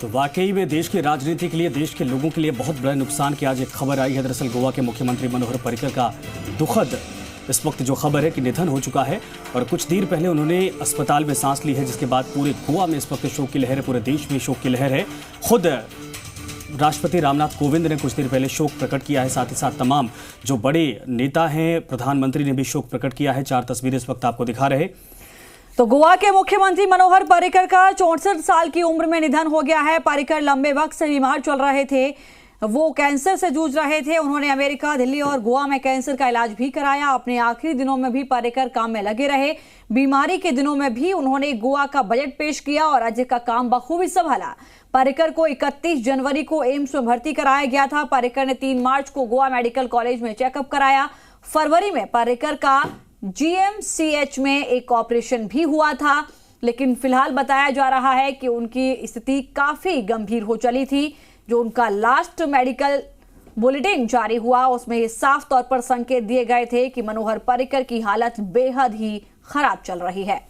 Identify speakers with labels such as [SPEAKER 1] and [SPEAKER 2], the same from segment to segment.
[SPEAKER 1] तो वाकई में देश की राजनीति के लिए, देश के लोगों के लिए बहुत बड़ा नुकसान की आज एक खबर आई है। दरअसल गोवा के मुख्यमंत्री मनोहर पर्रिकर का दुखद इस वक्त जो खबर है कि निधन हो चुका है और कुछ देर पहले उन्होंने अस्पताल में सांस ली है, जिसके बाद पूरे गोवा में इस वक्त शोक की लहर है, पूरे देश में शोक की लहर है। खुद राष्ट्रपति रामनाथ कोविंद ने कुछ देर पहले शोक प्रकट किया है, साथ ही साथ तमाम जो बड़े नेता हैं, प्रधानमंत्री ने भी शोक प्रकट किया है। 4 तस्वीरें इस वक्त आपको दिखा रहे।
[SPEAKER 2] तो गोवा के मुख्यमंत्री मनोहर पर्रिकर का 64 साल की उम्र में निधन हो गया है। पर्रिकर लंबे वक्त से बीमार चल रहे थे, वो कैंसर से जूझ रहे थे। उन्होंने अमेरिका, दिल्ली और गोवा में कैंसर का इलाज भी कराया। अपने आखिरी दिनों में भी पर्रिकर काम में लगे रहे। बीमारी के दिनों में भी उन्होंने गोवा का बजट पेश किया और राज्य का काम बखूबी संभाला। पर्रिकर को 31 जनवरी को एम्स में भर्ती कराया गया था। पर्रिकर ने 3 मार्च को गोवा मेडिकल कॉलेज में चेकअप कराया। फरवरी में पर्रिकर का GMCH में एक ऑपरेशन भी हुआ था, लेकिन फिलहाल बताया जा रहा है कि उनकी स्थिति काफी गंभीर हो चली थी। जो उनका लास्ट मेडिकल बुलेटिन जारी हुआ उसमें ये साफ तौर पर संकेत दिए गए थे कि मनोहर पर्रिकर की हालत बेहद ही खराब चल रही है।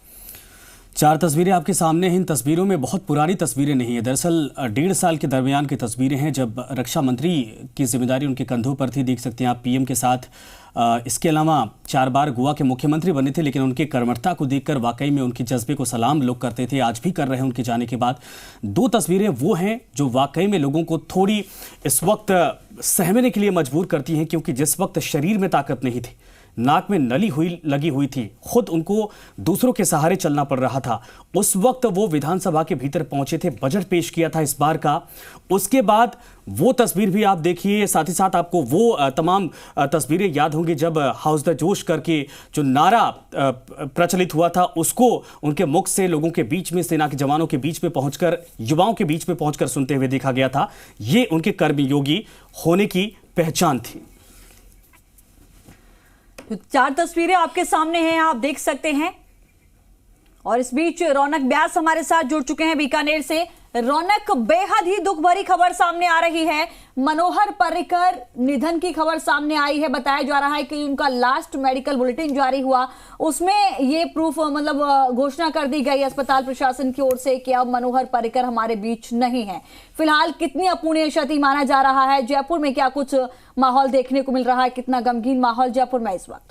[SPEAKER 1] 4 तस्वीरें आपके सामने हैं। इन तस्वीरों में बहुत पुरानी तस्वीरें नहीं है, दरअसल 1.5 साल के दरमियान की तस्वीरें हैं, जब रक्षा मंत्री की जिम्मेदारी उनके कंधों पर थी। देख सकते हैं आप PM के साथ। इसके अलावा 4 बार गोवा के मुख्यमंत्री बने थे, लेकिन उनके कर्मठता को देखकर वाकई में उनके जज्बे को सलाम लोग करते थे, आज भी कर रहे हैं उनके जाने के बाद। 2 तस्वीरें वो हैं जो वाकई में लोगों को थोड़ी इस वक्त सहमने के लिए मजबूर करती हैं, क्योंकि जिस वक्त शरीर में ताकत नहीं थी, नाक में नली लगी हुई थी, खुद उनको दूसरों के सहारे चलना पड़ रहा था, उस वक्त वो विधानसभा के भीतर पहुंचे थे, बजट पेश किया था इस बार का। उसके बाद वो तस्वीर भी आप देखिए, साथ ही साथ आपको वो तमाम तस्वीरें याद होंगी जब हाउस द जोश करके जो नारा प्रचलित हुआ था, उसको उनके मुख से लोगों के बीच में, सेना के जवानों के बीच में पहुंचकर, युवाओं के बीच में पहुंचकर सुनते हुए देखा गया था। ये उनके कर्मयोगी होने की पहचान थी।
[SPEAKER 2] 4 तस्वीरें आपके सामने हैं, आप देख सकते हैं। और इस बीच रौनक व्यास हमारे साथ जुड़ चुके हैं बीकानेर से। रौनक, बेहद ही दुख भरी खबर सामने आ रही है। मनोहर पर्रिकर निधन की खबर सामने आई है। बताया जा रहा है कि उनका लास्ट मेडिकल बुलेटिन जारी हुआ, उसमें ये प्रूफ घोषणा कर दी गई अस्पताल प्रशासन की ओर से कि अब मनोहर पर्रिकर हमारे बीच नहीं है। फिलहाल कितनी अपूर्णीय क्षति माना जा रहा है? जयपुर में क्या कुछ माहौल देखने को मिल रहा है? कितना गमगीन माहौल जयपुर में इस वक्त?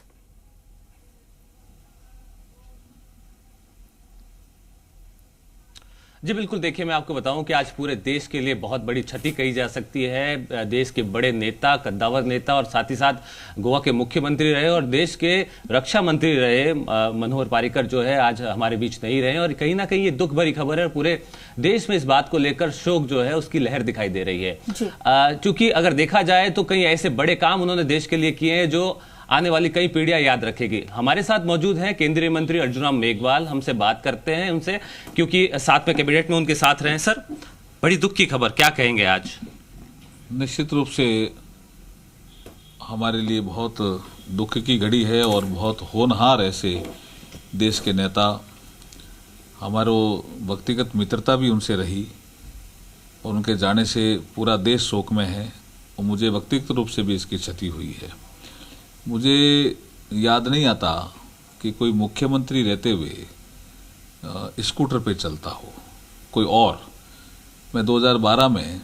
[SPEAKER 3] जी बिल्कुल, देखिए मैं आपको बताऊं कि आज पूरे देश के लिए बहुत बड़ी क्षति कही जा सकती है। देश के बड़े नेता, कद्दावर नेता और साथ ही साथ गोवा के मुख्यमंत्री रहे और देश के रक्षा मंत्री रहे मनोहर पर्रिकर जो है आज हमारे बीच नहीं रहे। और कहीं ना कहीं ये दुख भरी खबर है और पूरे देश में इस बात को लेकर शोक जो है उसकी लहर दिखाई दे रही है। क्योंकि अगर देखा जाए तो कई ऐसे बड़े काम उन्होंने देश के लिए किए हैं जो आने वाली कई पीढ़ियां याद रखेगी। हमारे साथ मौजूद हैं केंद्रीय मंत्री अर्जुन राम मेघवाल, हमसे बात करते हैं उनसे, क्योंकि साथ में कैबिनेट में उनके साथ रहे। सर, बड़ी दुख की खबर, क्या कहेंगे आज?
[SPEAKER 4] निश्चित रूप से हमारे लिए बहुत दुख की घड़ी है और बहुत होनहार ऐसे देश के नेता, हमारो व्यक्तिगत मित्रता भी उनसे रही और उनके जाने से पूरा देश शोक में है और मुझे व्यक्तिगत रूप से भी इसकी क्षति हुई है। मुझे याद नहीं आता कि कोई मुख्यमंत्री रहते हुए स्कूटर पे चलता हो कोई और। मैं 2012 में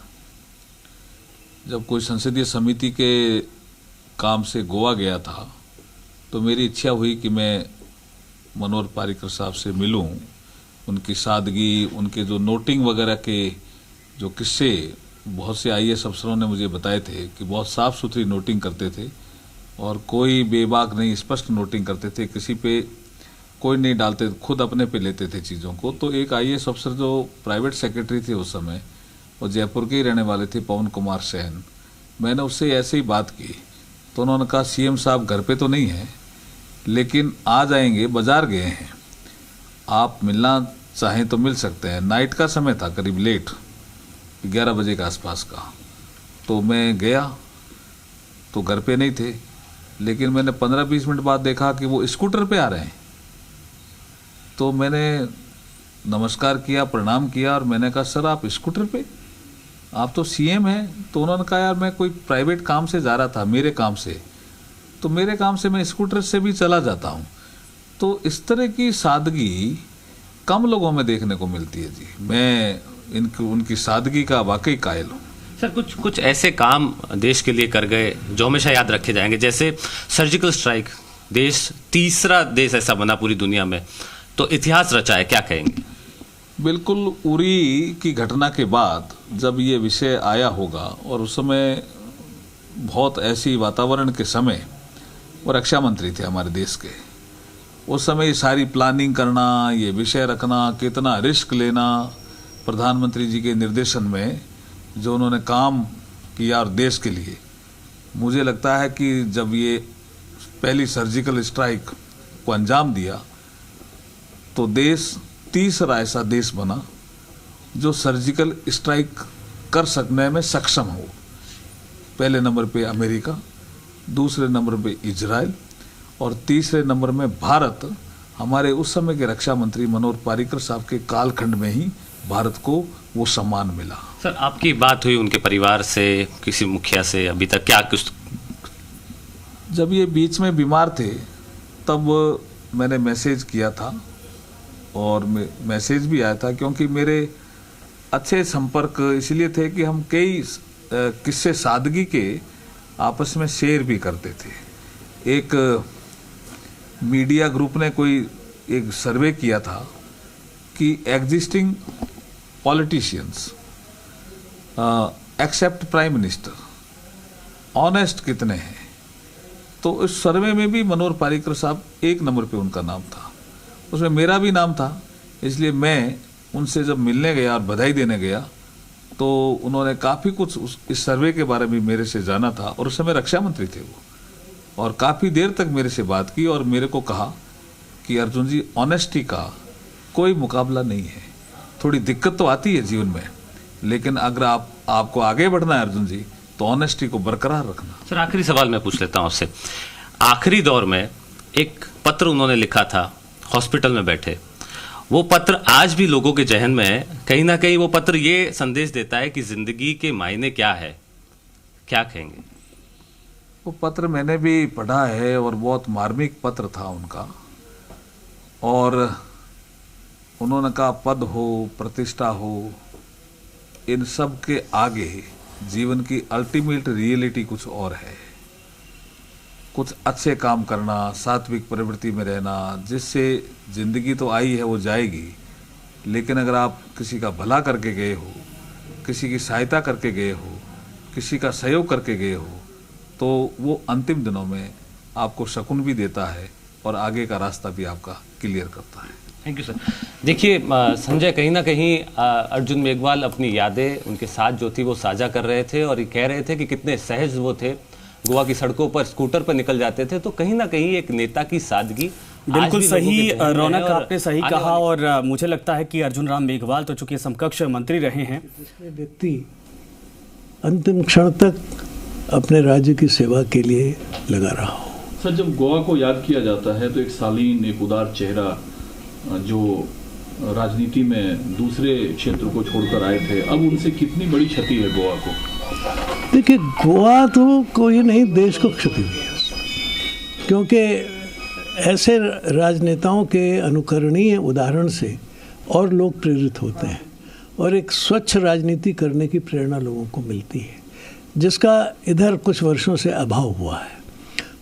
[SPEAKER 4] जब कोई संसदीय समिति के काम से गोवा गया था तो मेरी इच्छा हुई कि मैं मनोहर पर्रिकर साहब से मिलूं। उनकी सादगी, उनके जो नोटिंग वगैरह के जो किस्से बहुत से IAS अफसरों ने मुझे बताए थे कि बहुत साफ सुथरी नोटिंग करते थे और कोई बेबाक नहीं, स्पष्ट नोटिंग करते थे, किसी पे कोई नहीं डालते, खुद अपने पे लेते थे चीज़ों को। तो एक IAS अफसर जो प्राइवेट सेक्रेटरी थे उस समय, वो जयपुर के ही रहने वाले थे, पवन कुमार सैन, मैंने उससे ऐसे ही बात की तो उन्होंने कहा CM साहब घर पे तो नहीं है लेकिन आ जाएंगे, बाजार गए हैं, आप मिलना चाहें तो मिल सकते हैं। नाइट का समय था, करीब लेट 11 बजे के आसपास का। तो मैं गया तो घर पे नहीं थे, लेकिन मैंने 15-20 मिनट बाद देखा कि वो स्कूटर पे आ रहे हैं। तो मैंने नमस्कार किया, प्रणाम किया और मैंने कहा सर आप स्कूटर पे, आप तो CM हैं। तो उन्होंने कहा यार मैं कोई प्राइवेट काम से जा रहा था, मेरे काम से, तो मेरे काम से मैं स्कूटर से भी चला जाता हूँ। तो इस तरह की सादगी कम लोगों में देखने को मिलती है जी। मैं उनकी सादगी का वाकई कायल हूँ।
[SPEAKER 3] सर, कुछ ऐसे काम देश के लिए कर गए जो हमेशा याद रखे जाएंगे, जैसे सर्जिकल स्ट्राइक, देश तीसरा देश ऐसा बना पूरी दुनिया में, तो इतिहास रचा है, क्या कहेंगे?
[SPEAKER 4] बिल्कुल, उरी की घटना के बाद जब ये विषय आया होगा और उस समय बहुत ऐसी वातावरण के समय वो रक्षा मंत्री थे हमारे देश के, उस समय ये सारी प्लानिंग करना, ये विषय रखना, कितना रिस्क लेना, प्रधानमंत्री जी के निर्देशन में जो उन्होंने काम किया और देश के लिए, मुझे लगता है कि जब ये पहली सर्जिकल स्ट्राइक को अंजाम दिया तो देश तीसरा ऐसा देश बना जो सर्जिकल स्ट्राइक कर सकने में सक्षम हो। पहले नंबर पे अमेरिका, दूसरे नंबर पे इजराइल और तीसरे नंबर में भारत। हमारे उस समय के रक्षा मंत्री मनोहर पर्रिकर साहब के कालखंड में ही भारत को वो सम्मान मिला।
[SPEAKER 3] सर, आपकी बात हुई उनके परिवार से, किसी मुखिया से अभी तक क्या कुछ?
[SPEAKER 4] जब ये बीच में बीमार थे तब मैंने मैसेज किया था और मैसेज भी आया था, क्योंकि मेरे अच्छे संपर्क इसलिए थे कि हम कई किस्से सादगी के आपस में शेयर भी करते थे। एक मीडिया ग्रुप ने कोई एक सर्वे किया था कि existing politicians except prime minister honest कितने हैं, तो इस सर्वे में भी मनोहर पर्रिकर साहब एक नंबर पे उनका नाम था, उसमें मेरा भी नाम था। इसलिए मैं उनसे जब मिलने गया और बधाई देने गया तो उन्होंने काफ़ी कुछ इस सर्वे के बारे में मेरे से जाना था और उस समय रक्षा मंत्री थे वो, और काफ़ी देर तक मेरे से बात की और मेरे को कहा कि अर्जुन जी, ऑनेस्टी का कोई मुकाबला नहीं है। थोड़ी दिक्कत तो आती है जीवन में, लेकिन अगर आपको आगे बढ़ना है अर्जुन जी, तो ऑनेस्टी को बरकरार रखना।
[SPEAKER 3] सर, आखिरी सवाल मैं पूछ लेता हूँ आपसे। आखिरी दौर में एक पत्र उन्होंने लिखा था, हॉस्पिटल में बैठे, वो पत्र आज भी लोगों के जहन में है। कहीं ना कहीं वो पत्र ये संदेश देता है कि जिंदगी के मायने क्या है, क्या कहेंगे?
[SPEAKER 4] वो पत्र मैंने भी पढ़ा है और बहुत मार्मिक पत्र था उनका, और उन्होंने कहा पद हो, प्रतिष्ठा हो, इन सब के आगे जीवन की अल्टीमेट रियलिटी कुछ और है। कुछ अच्छे काम करना, सात्विक प्रवृत्ति में रहना, जिससे जिंदगी तो आई है वो जाएगी, लेकिन अगर आप किसी का भला करके गए हो, किसी की सहायता करके गए हो, किसी का सहयोग करके गए हो, तो वो अंतिम दिनों में आपको शकुन भी देता है और आगे का रास्ता भी आपका क्लियर करता है।
[SPEAKER 3] Thank you sir. देखिए संजय, कहीं ना कहीं अर्जुन मेघवाल अपनी यादें उनके साथ जो थी वो साझा कर रहे थे और ये कह रहे थे कि कितने सहज वो थे, गोवा की सड़कों पर स्कूटर पर निकल जाते थे। तो कहीं ना कहीं एक नेता की सादगी,
[SPEAKER 1] बिल्कुल सही रौनक, आपने सही कहा। और मुझे लगता है कि अर्जुन राम मेघवाल तो चूंकि समकक्ष मंत्री रहे हैं,
[SPEAKER 5] व्यक्ति अंतिम क्षण तक अपने राज्य की सेवा के लिए लगा रहा हो।
[SPEAKER 6] सर, जब गोवा को याद किया जाता है तो एक शालीन, एक उदार चेहरा जो राजनीति में दूसरे क्षेत्र को छोड़कर आए थे, अब उनसे कितनी बड़ी क्षति है गोवा को?
[SPEAKER 5] देखिए, गोवा तो कोई नहीं, देश को क्षति हुई है, क्योंकि ऐसे राजनेताओं के अनुकरणीय उदाहरण से और लोग प्रेरित होते हैं और एक स्वच्छ राजनीति करने की प्रेरणा लोगों को मिलती है, जिसका इधर कुछ वर्षों से अभाव हुआ है।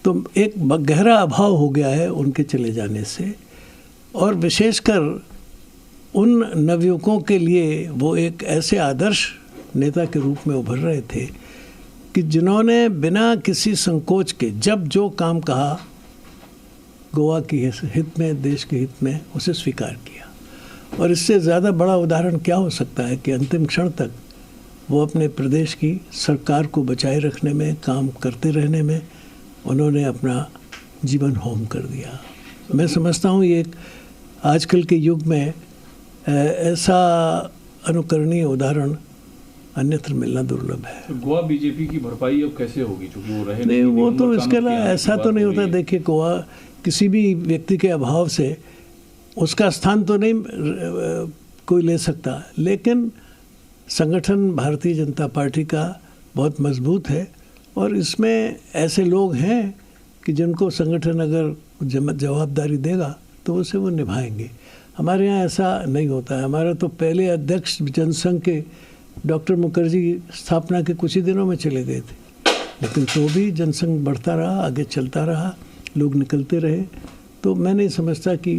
[SPEAKER 5] तो एक गहरा अभाव हो गया है उनके चले जाने से, और विशेषकर उन नवयुवकों के लिए वो एक ऐसे आदर्श नेता के रूप में उभर रहे थे कि जिन्होंने बिना किसी संकोच के जब जो काम कहा, गोवा के हित में, देश के हित में, उसे स्वीकार किया। और इससे ज़्यादा बड़ा उदाहरण क्या हो सकता है कि अंतिम क्षण तक वो अपने प्रदेश की सरकार को बचाए रखने में, काम करते रहने में उन्होंने अपना जीवन होम कर दिया। मैं समझता हूँ ये एक आजकल के युग में ऐसा अनुकरणीय उदाहरण अन्यत्र मिलना दुर्लभ है।
[SPEAKER 6] तो गोवा बीजेपी की भरपाई अब कैसे होगी, चूंकि वो रहे
[SPEAKER 5] नहीं, वो तो इसके अलावा ऐसा तो नहीं होता। देखिए, गोवा किसी भी व्यक्ति के अभाव से उसका स्थान तो नहीं कोई ले सकता, लेकिन संगठन भारतीय जनता पार्टी का बहुत मजबूत है और इसमें ऐसे लोग हैं कि जिनको संगठन अगर जवाबदारी देगा तो उसे वो निभाएंगे। हमारे यहाँ ऐसा नहीं होता है। हमारा तो पहले अध्यक्ष जनसंघ के डॉक्टर मुखर्जी स्थापना के कुछ ही दिनों में चले गए थे, लेकिन तो भी जनसंघ बढ़ता रहा, आगे चलता रहा, लोग निकलते रहे। तो मैं नहीं समझता कि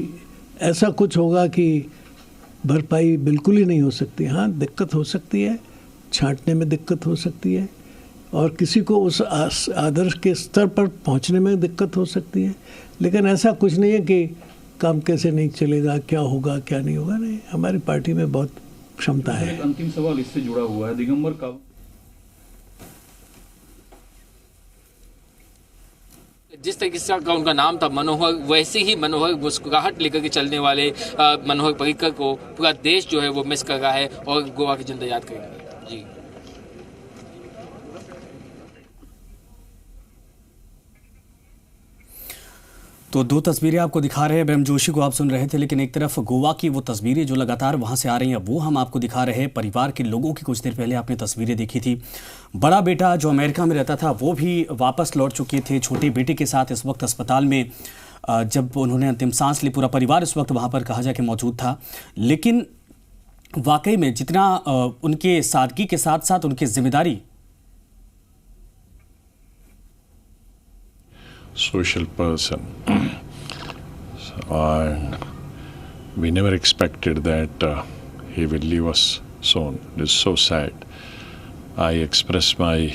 [SPEAKER 5] ऐसा कुछ होगा कि भरपाई बिल्कुल ही नहीं हो सकती। हाँ, दिक्कत हो सकती है, छांटने में दिक्कत हो सकती है, और किसी को उस आदर्श के स्तर पर पहुंचने में दिक्कत हो सकती है, लेकिन ऐसा कुछ नहीं है कि काम कैसे नहीं चलेगा, क्या होगा क्या नहीं होगा। नहीं, हमारी पार्टी में बहुत क्षमता है।
[SPEAKER 6] एक अंतिम सवाल इससे जुड़ा हुआ है, दिगंबर का
[SPEAKER 7] जिस तरीके से का उनका नाम था मनोहर, वैसे ही मनोहर मुस्कुराहट लेकर के चलने वाले मनोहर पर्रिकर को पूरा देश जो है वो मिस कर रहा है और गोवा की जनता याद करेगी। जी
[SPEAKER 1] तो दो तस्वीरें आपको दिखा रहे हैं, ब्रह्म जोशी को आप सुन रहे थे, लेकिन एक तरफ गोवा की वो तस्वीरें जो लगातार वहां से आ रही हैं वो हम आपको दिखा रहे हैं। परिवार के लोगों की कुछ देर पहले आपने तस्वीरें देखी थी। बड़ा बेटा जो अमेरिका में रहता था वो भी वापस लौट चुके थे, छोटे बेटे के साथ इस वक्त अस्पताल में जब उन्होंने अंतिम सांस ली, पूरा परिवार इस वक्त वहाँ पर कहा जाए कि मौजूद था। लेकिन वाकई में जितना उनके सादगी के साथ साथ उनकी जिम्मेदारी
[SPEAKER 8] social person and we never expected that he will leave us soon. It is so sad. I express my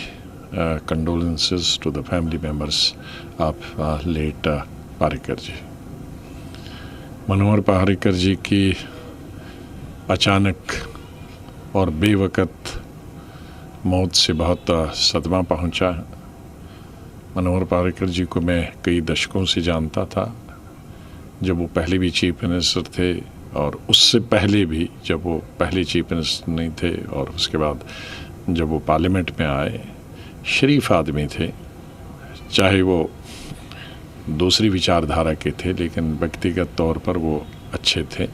[SPEAKER 8] condolences to the family members of late Parrikar ji. मनोहर पारिकर जी की अचानक और बेवकत मौत से बहुत सदमा पहुंचा। मनोहर पारिकर जी को मैं कई दशकों से जानता था, जब वो पहले भी चीफ मिनिस्टर थे और उससे पहले भी जब वो पहले चीफ मिनिस्टर नहीं थे, और उसके बाद जब वो पार्लियामेंट में आए। शरीफ आदमी थे, चाहे वो दूसरी विचारधारा के थे, लेकिन व्यक्तिगत तौर पर वो अच्छे थे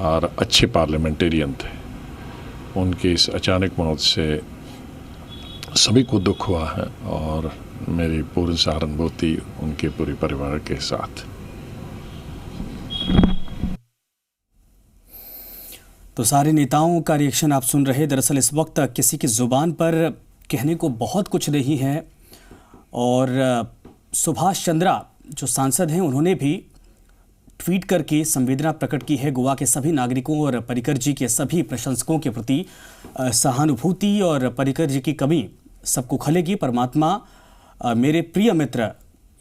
[SPEAKER 8] और अच्छे पार्लियामेंटेरियन थे। उनकी इस अचानक मौत से सभी को दुख हुआ है और मेरी पूरी सहानुभूति उनके पूरे परिवार के साथ।
[SPEAKER 1] तो सारे नेताओं का रिएक्शन आप सुन रहे। दरअसल इस वक्त किसी की जुबान पर कहने को बहुत कुछ नहीं है, और सुभाष चंद्रा जो सांसद हैं उन्होंने भी ट्वीट करके संवेदना प्रकट की है। गोवा के सभी नागरिकों और पर्रिकर जी के सभी प्रशंसकों के प्रति सहानुभूति, और पर्रिकर जी की कमी सबको खलेगी। परमात्मा मेरे प्रिय मित्र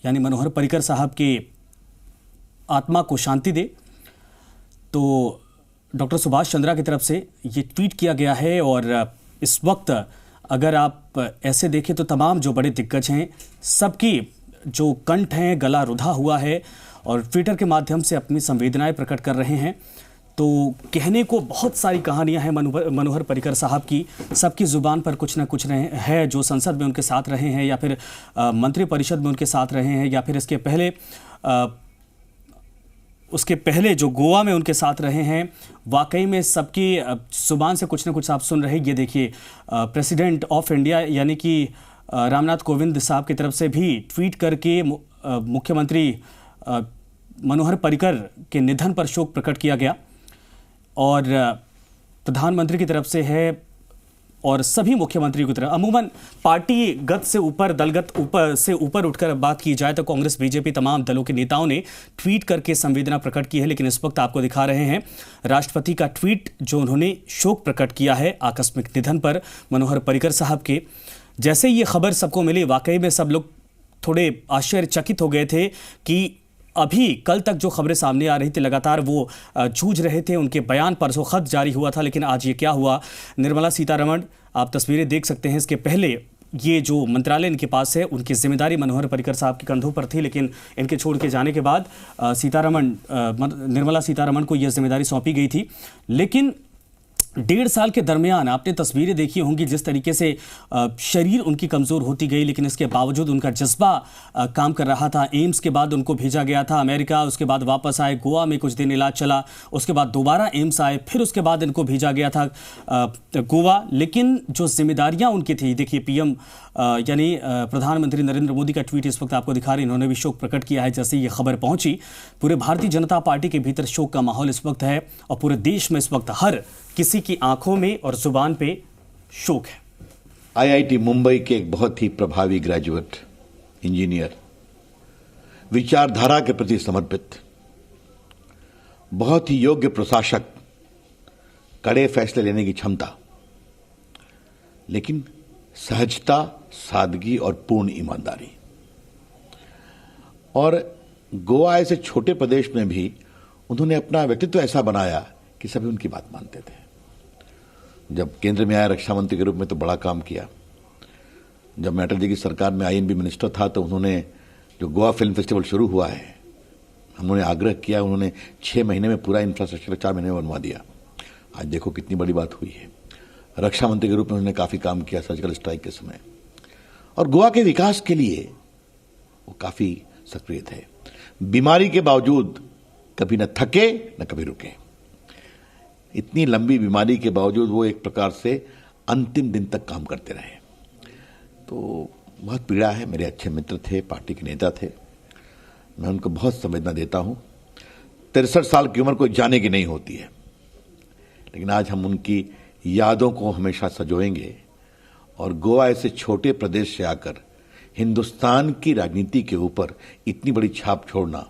[SPEAKER 1] यानी मनोहर पर्रिकर साहब के आत्मा को शांति दे। तो डॉक्टर सुभाष चंद्रा की तरफ से ये ट्वीट किया गया है। और इस वक्त अगर आप ऐसे देखें तो तमाम जो बड़े दिग्गज हैं सबकी जो कंठ हैं, गला रुधा हुआ है और ट्विटर के माध्यम से अपनी संवेदनाएं प्रकट कर रहे हैं। तो कहने को बहुत सारी कहानियां हैं मनोहर पर्रिकर साहब की। सबकी ज़ुबान पर कुछ ना कुछ है, जो संसद में उनके साथ रहे हैं या फिर मंत्री परिषद में उनके साथ रहे हैं, या फिर उसके पहले जो गोवा में उनके साथ रहे हैं। वाकई में सबकी ज़ुबान से कुछ ना कुछ आप सुन रहे। ये देखिए, प्रेसिडेंट ऑफ इंडिया यानी कि रामनाथ कोविंद साहब की तरफ से भी ट्वीट करके मुख्यमंत्री मनोहर पर्रिकर के निधन पर शोक प्रकट किया गया, और प्रधानमंत्री की तरफ से है और सभी मुख्यमंत्री की तरफ। अमूमन पार्टीगत से ऊपर, दलगत से ऊपर उठकर बात की जाए तो कांग्रेस, बीजेपी, तमाम दलों के नेताओं ने ट्वीट करके संवेदना प्रकट की है। लेकिन इस वक्त आपको दिखा रहे हैं राष्ट्रपति का ट्वीट जो उन्होंने शोक प्रकट किया है आकस्मिक निधन पर मनोहर पर्रिकर साहब के। जैसे ये खबर सबको मिली, वाकई में सब लोग थोड़े आश्चर्यचकित हो गए थे कि अभी कल तक जो खबरें सामने आ रही थी लगातार वो जूझ रहे थे। उनके बयान परसों खत जारी हुआ था, लेकिन आज ये क्या हुआ। निर्मला सीतारमण, आप तस्वीरें देख सकते हैं। इसके पहले ये जो मंत्रालय इनके पास है, उनकी जिम्मेदारी मनोहर पर्रिकर साहब के कंधों पर थी, लेकिन इनके छोड़ के जाने के बाद निर्मला सीतारमण को यह जिम्मेदारी सौंपी गई थी। लेकिन 1.5 साल के दरमियान आपने तस्वीरें देखी होंगी जिस तरीके से शरीर उनकी कमज़ोर होती गई, लेकिन इसके बावजूद उनका जज्बा काम कर रहा था। एम्स के बाद उनको भेजा गया था अमेरिका, उसके बाद वापस आए, गोवा में कुछ दिन इलाज चला, उसके बाद दोबारा एम्स आए, फिर उसके बाद इनको भेजा गया था गोवा। लेकिन जो जिम्मेदारियां उनकी थी, देखिए पीएम यानी प्रधानमंत्री नरेंद्र मोदी का ट्वीट इस वक्त आपको दिखा रहे हैं, इन्होंने भी शोक प्रकट किया है जैसे ये खबर पहुंची। पूरे भारतीय जनता पार्टी के भीतर शोक का माहौल इस वक्त है और पूरे देश में इस वक्त हर किसी की आंखों में और जुबान पे शोक है।
[SPEAKER 9] आईआईटी मुंबई के एक बहुत ही प्रभावी ग्रेजुएट इंजीनियर, विचारधारा के प्रति समर्पित, बहुत ही योग्य प्रशासक, कड़े फैसले लेने की क्षमता, लेकिन सहजता, सादगी और पूर्ण ईमानदारी। और गोवा ऐसे छोटे प्रदेश में भी उन्होंने अपना व्यक्तित्व ऐसा बनाया कि सभी उनकी बात मानते थे। जब केंद्र में आया रक्षा मंत्री के रूप में तो बड़ा काम किया। जब मैं अटल जी की सरकार में आईएनबी मिनिस्टर था तो उन्होंने जो गोवा फिल्म फेस्टिवल शुरू हुआ है, हमने आग्रह किया, उन्होंने 6 महीने में पूरा इंफ्रास्ट्रक्चर 4 महीने में बनवा दिया। आज देखो कितनी बड़ी बात हुई है। रक्षा मंत्री के रूप में उन्होंने काफ़ी काम किया सर्जिकल स्ट्राइक के समय, और गोवा के विकास के लिए वो काफ़ी सक्रिय थे। बीमारी के बावजूद कभी न थके न कभी रुके। इतनी लंबी बीमारी के बावजूद वो एक प्रकार से अंतिम दिन तक काम करते रहे। तो बहुत पीड़ा है। मेरे अच्छे मित्र थे, पार्टी के नेता थे, मैं उनको बहुत संवेदना देता हूं। 63 साल की उम्र कोई जाने की नहीं होती है, लेकिन आज हम उनकी यादों को हमेशा संजोएंगे। और गोवा ऐसे छोटे प्रदेश से आकर हिंदुस्तान की राजनीति के ऊपर इतनी बड़ी छाप छोड़ना,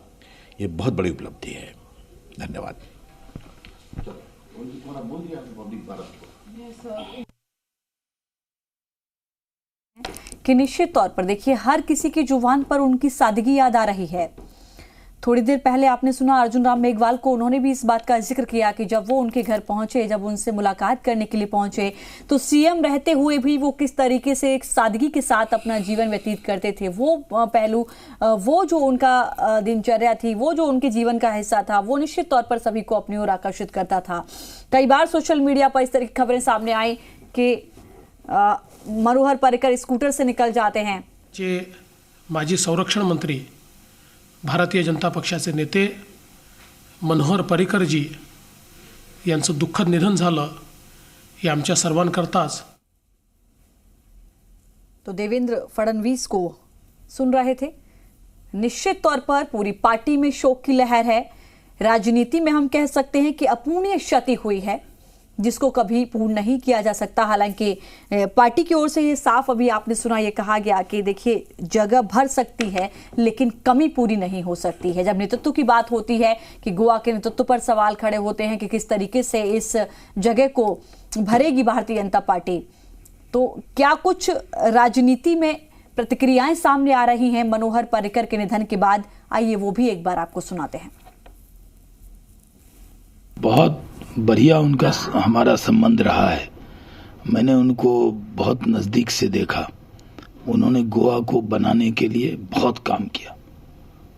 [SPEAKER 9] ये बहुत बड़ी उपलब्धि है। धन्यवाद।
[SPEAKER 2] कि निश्चित तौर पर देखिए हर किसी की जुबान पर उनकी सादगी याद आ रही है। थोड़ी देर पहले आपने सुना अर्जुन राम मेघवाल को, उन्होंने भी इस बात का जिक्र किया कि जब वो उनके घर पहुंचे, जब उनसे मुलाकात करने के लिए पहुंचे, तो सीएम रहते हुए भी वो किस तरीके से एक सादगी के साथ अपना जीवन व्यतीत करते थे। वो पहलू, वो जो उनका दिनचर्या थी, वो जो उनके जीवन का हिस्सा था, वो निश्चित तौर पर सभी को अपनी ओर आकर्षित करता था। कई बार सोशल मीडिया पर इस तरह की खबरें सामने आई कि मनोहर पर्रिकर स्कूटर से निकल जाते हैं।
[SPEAKER 10] जे माजी संरक्षण मंत्री, भारतीय जनता पक्षाचे नेते मनोहर पर्रिकर जी यांचं दुःखद निधन झालं, हे आमच्या सर्वांकरताच।
[SPEAKER 2] तो देवेंद्र फडणवीस को सुन रहे थे। निश्चित तौर पर पूरी पार्टी में शोक की लहर है। राजनीति में हम कह सकते हैं कि अपूर्णीय क्षति हुई है, जिसको कभी पूर्ण नहीं किया जा सकता। हालांकि पार्टी की ओर से ये साफ, अभी आपने सुना, ये कहा गया कि देखिए जगह भर सकती है लेकिन कमी पूरी नहीं हो सकती है। जब नेतृत्व की बात होती है कि गोवा के नेतृत्व पर सवाल खड़े होते हैं कि किस तरीके से इस जगह को भरेगी भारतीय जनता पार्टी, तो क्या कुछ राजनीति में प्रतिक्रियाएं सामने आ रही हैं मनोहर पर्रिकर के निधन के बाद? आइए वो भी एक बार आपको सुनाते हैं।
[SPEAKER 11] बहुत बढ़िया उनका हमारा संबंध रहा है। मैंने उनको बहुत नज़दीक से देखा। उन्होंने गोवा को बनाने के लिए बहुत काम किया।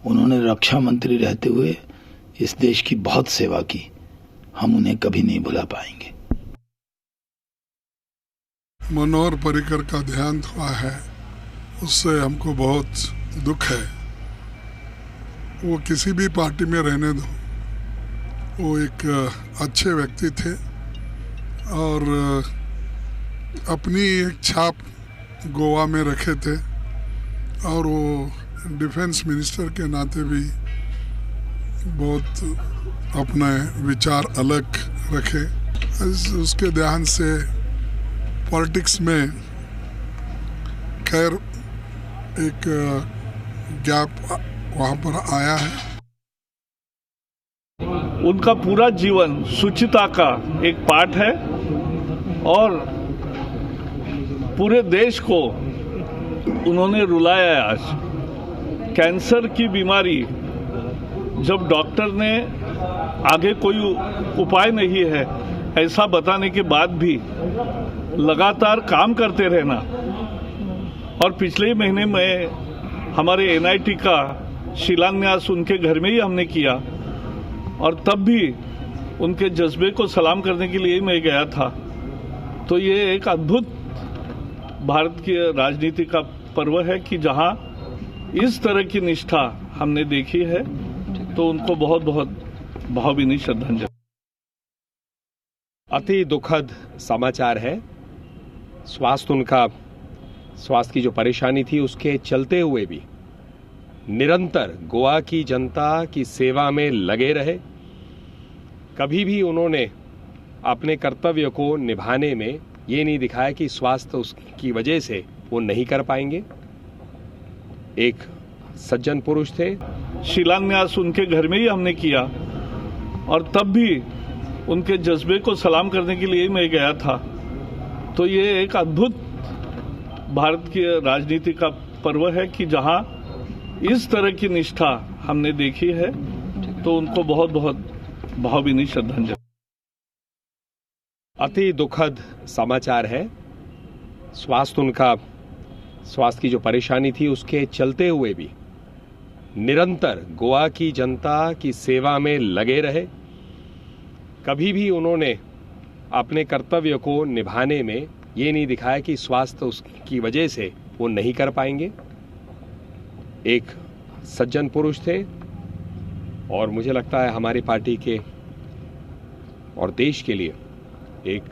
[SPEAKER 11] उन्होंने रक्षा मंत्री रहते हुए इस देश की बहुत सेवा की। हम उन्हें कभी नहीं भुला पाएंगे।
[SPEAKER 12] मनोहर पर्रिकर का देहांत हुआ है, उससे हमको बहुत दुख है। वो किसी भी पार्टी में रहने दो, वो एक अच्छे व्यक्ति थे और अपनी एक छाप गोवा में रखे थे, और वो डिफेंस मिनिस्टर के नाते भी बहुत अपने विचार अलग रखे। उसके देहांत से पॉलिटिक्स में खैर एक गैप वहाँ पर आया है।
[SPEAKER 13] उनका पूरा जीवन शुचिता का एक पाठ है और पूरे देश को उन्होंने रुलाया है। आज कैंसर की बीमारी, जब डॉक्टर ने आगे कोई उपाय नहीं है ऐसा बताने के बाद भी लगातार काम करते रहना, और पिछले महीने में हमारे एनआईटी का शिलान्यास उनके घर में ही हमने किया, और तब भी उनके जज्बे को सलाम करने के लिए मैं गया था। तो ये एक अद्भुत भारत की राजनीति का पर्व है कि जहां इस तरह की निष्ठा हमने देखी है, तो उनको बहुत बहुत भावभीनी श्रद्धांजलि।
[SPEAKER 14] अति दुखद समाचार है। स्वास्थ्य की जो परेशानी थी उसके चलते हुए भी निरंतर गोवा की जनता की सेवा में लगे रहे। कभी भी उन्होंने अपने कर्तव्य को निभाने में ये नहीं दिखाया कि स्वास्थ्य उसकी वजह से वो नहीं कर पाएंगे। एक सज्जन पुरुष थे।
[SPEAKER 13] शिलान्यास उनके घर में ही हमने किया और तब भी उनके जज्बे को सलाम करने के लिए मैं गया था। तो ये एक अद्भुत भारत की राजनीति का पर्व है कि जहां इस तरह की निष्ठा हमने देखी है, तो उनको बहुत बहुत भावभीनी श्रद्धांजलि।
[SPEAKER 14] अति दुखद समाचार है। स्वास्थ्य की जो परेशानी थी उसके चलते हुए भी निरंतर गोवा की जनता की सेवा में लगे रहे। कभी भी उन्होंने अपने कर्तव्य को निभाने में ये नहीं दिखाया कि स्वास्थ्य उसकी वजह से वो नहीं कर पाएंगे। एक सज्जन पुरुष थे और मुझे लगता है हमारी पार्टी के और देश के लिए एक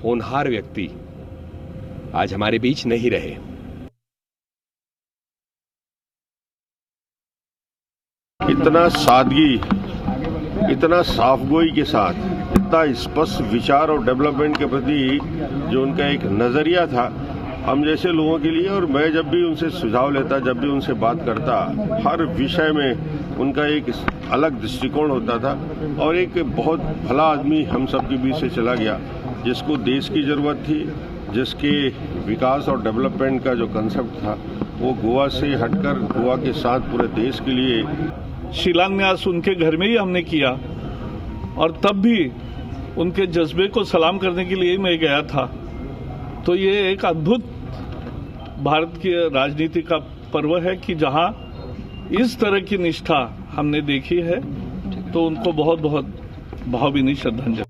[SPEAKER 14] होनहार व्यक्ति आज हमारे बीच नहीं रहे।
[SPEAKER 15] इतना सादगी, इतना साफगोई के साथ, इतना स्पष्ट विचार और डेवलपमेंट के प्रति जो उनका एक नजरिया था हम जैसे लोगों के लिए, और मैं जब भी उनसे सुझाव लेता, जब भी उनसे बात करता, हर विषय में उनका एक अलग दृष्टिकोण होता था और एक बहुत भला आदमी हम सब के बीच से चला गया, जिसको देश की जरूरत थी, जिसके विकास और डेवलपमेंट का जो कंसेप्ट था वो गोवा से हटकर गोवा के साथ पूरे देश के लिए।
[SPEAKER 13] शिलान्यास उनके घर में ही हमने किया और तब भी उनके जज्बे को सलाम करने के लिए मैं गया था। तो ये एक अद्भुत भारत की राजनीति का पर्व है कि जहां इस तरह की निष्ठा हमने देखी है, तो उनको बहुत बहुत भावभीनी श्रद्धांजलि।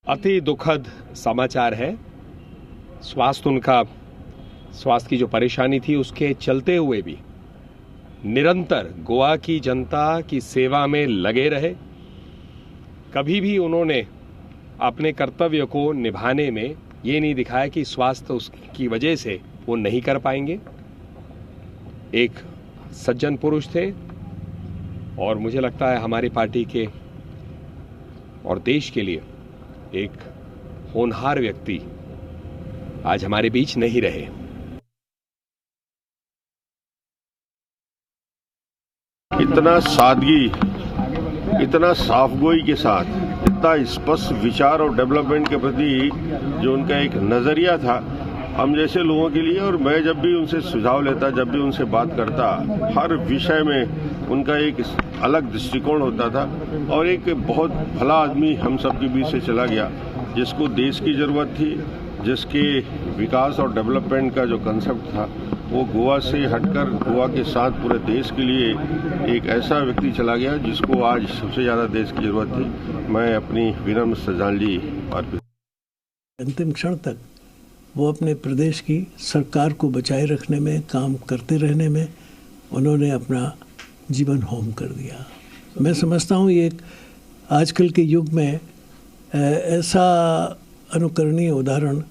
[SPEAKER 14] अति दुखद समाचार है। स्वास्थ्य की जो परेशानी थी उसके चलते हुए भी निरंतर गोवा की जनता की सेवा में लगे रहे। कभी भी उन्होंने अपने कर्तव्य को निभाने में ये नहीं दिखाया कि स्वास्थ्य उसकी वजह से वो नहीं कर पाएंगे। एक सज्जन पुरुष थे और मुझे लगता है हमारी पार्टी के और देश के लिए एक होनहार व्यक्ति आज हमारे बीच नहीं रहे।
[SPEAKER 15] इतना सादगी, इतना साफगोई के साथ, इतना स्पष्ट विचार और डेवलपमेंट के प्रति जो उनका एक नजरिया था हम जैसे लोगों के लिए, और मैं जब भी उनसे सुझाव लेता, जब भी उनसे बात करता, हर विषय में उनका एक अलग दृष्टिकोण होता था और एक बहुत भला आदमी हम सब के बीच से चला गया, जिसको देश की जरूरत थी, जिसके विकास और डेवलपमेंट का जो कंसेप्ट था वो गोवा से हटकर गोवा के साथ पूरे देश के लिए एक ऐसा व्यक्ति चला गया जिसको आज सबसे ज़्यादा देश की जरूरत थी। मैं अपनी विनम्र श्रद्धांजलि अर्पित।
[SPEAKER 5] अंतिम क्षण तक वो अपने प्रदेश की सरकार को बचाए रखने में, काम करते रहने में उन्होंने अपना जीवन होम कर दिया। मैं समझता हूँ ये एक आजकल के युग में ऐसा अनुकरणीय उदाहरण